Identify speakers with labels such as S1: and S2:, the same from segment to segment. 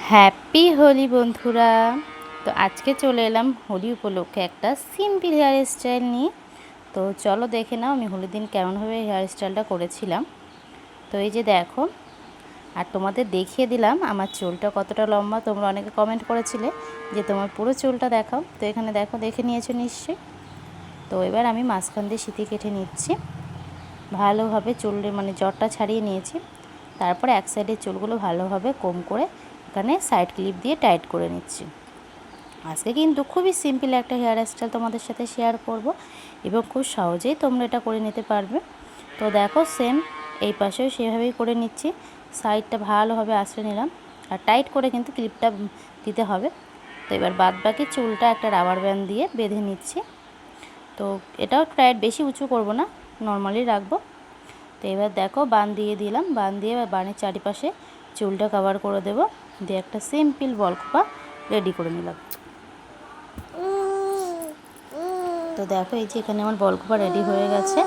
S1: Happy Holi বন্ধুরা। তো আজকে চলে এলাম হোলি উপলক্ষে একটা সিম্পল হেয়ার স্টাইল নিয়ে। তো চলো দেখে নাও আমি হোলির দিন কেমনভাবে হেয়ার স্টাইলটা করেছিলাম। তো এই যে দেখো, আর তোমাদের দেখিয়ে দিলাম আমার চুলটা কতটা লম্বা। তোমরা অনেকে কমেন্ট করেছিলে যে তোমার পুরো চুলটা দেখাও। তো এখানে দেখো, দেখে নিয়েছো নিশ্চয়ই। তো এবার আমি মাঝখান দিয়ে সিঁথি কেটে নিচ্ছি ভালোভাবে, চুলের জটটা ছাড়িয়ে নিয়েছি। তারপরে এক সাইডের চুলগুলো ভালোভাবে কম করে এখানে সাইড ক্লিপ দিয়ে টাইট করে নিচ্ছি। আজকে কিন্তু খুবই সিম্পল একটা হেয়ার স্টাইল তোমাদের সাথে শেয়ার করব এবং খুব সহজেই তোমরা এটা করে নিতে পারবে। তো দেখো, সেম এই পাশেও সেভাবেই করে নিচ্ছি। সাইডটা ভালোভাবে আঁচড়ে নিলাম, আর টাইট করে কিন্তু ক্লিপটা দিতে হবে। তো এবার বাদ বাকি চুলটা একটা রাবার ব্যান্ড দিয়ে বেঁধে নিচ্ছি। তো এটাও টাইট, বেশি উঁচু করব না, নর্মালি রাখবো। তো এবার দেখো, বান দিয়ে দিলাম, বান দিয়ে এবার বানের চারিপাশে চুলটা কভার করে দেব, দিয়ে একটা সিম্পল বল খোপা রেডি করে নিলাম। তো দেখো, এই যে এখানে আমার বল খোপা রেডি হয়ে গেছে।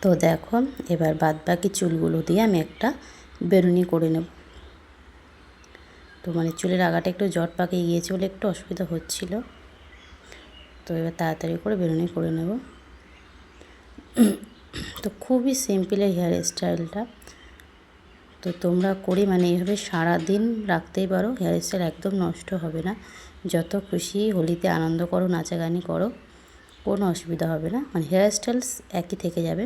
S1: তো দেখো, এবার বাদ বাকি চুলগুলো দিয়ে আমি একটা বেরুনি করে নেব। তো চুলের আগাটা একটু জট পাকিয়ে গিয়েছে বলে একটু অসুবিধা হচ্ছিল। তো এবার তাড়াতাড়ি করে বেরুনি করে নেব। তো খুবই সিম্পল এই হেয়ার স্টাইলটা। তো তোমরা করে এইভাবে সারাদিন রাখতেই পারো, হেয়ার স্টাইল একদম নষ্ট হবে না। যত খুশি হোলিতে আনন্দ করো, নাচাগানি করো, কোনো অসুবিধা হবে না, হেয়ার স্টাইল একই থেকে যাবে।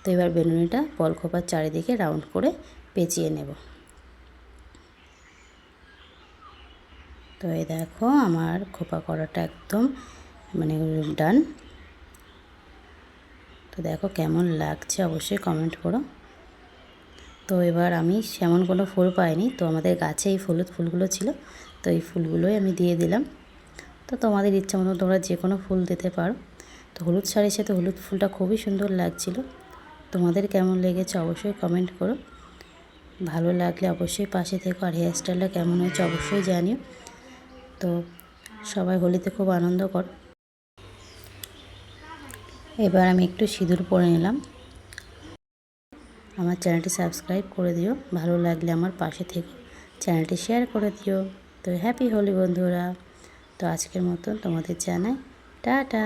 S1: তো এবার বেলুনিটা বল খোপার চারিদিকে রাউন্ড করে পেঁচিয়ে নেব। তো এই দেখো, আমার খোপা করাটা একদম ডান। তো দেখো কেমন লাগছে অবশ্যই কমেন্ট করো। তো এবার আমি সেমন কোনো ফুল পাইনি, তো আমাদের গাছে এই হলুদ ফুলগুলো ছিল, তো এই ফুলগুলোই আমি দিয়ে দিলাম। তো তোমাদের ইচ্ছা মতো তোমরা যে কোনো ফুল দিতে পারো। তো হলুদ শাড়ির সাথে হলুদ ফুলটা খুবই সুন্দর লাগছিল। তোমাদের কেমন লেগেছে অবশ্যই কমেন্ট করো। ভালো লাগলে অবশ্যই পাশে থেকো, আর হেয়ার স্টাইলটা কেমন হয়েছে অবশ্যই জানিও। তো সবাই হোলিতে খুব আনন্দ করো। এবার আমি একটু সিঁদুর পরে নিলাম। আমার চ্যানেলটি সাবস্ক্রাইব করে দিও, ভালো লাগলে আমার পাশে থেকো, চ্যানেলটি শেয়ার করে দিও। তো হ্যাপি হোলি বন্ধুরা। তো আজকের মতন তোমাদের জানাই টাটা।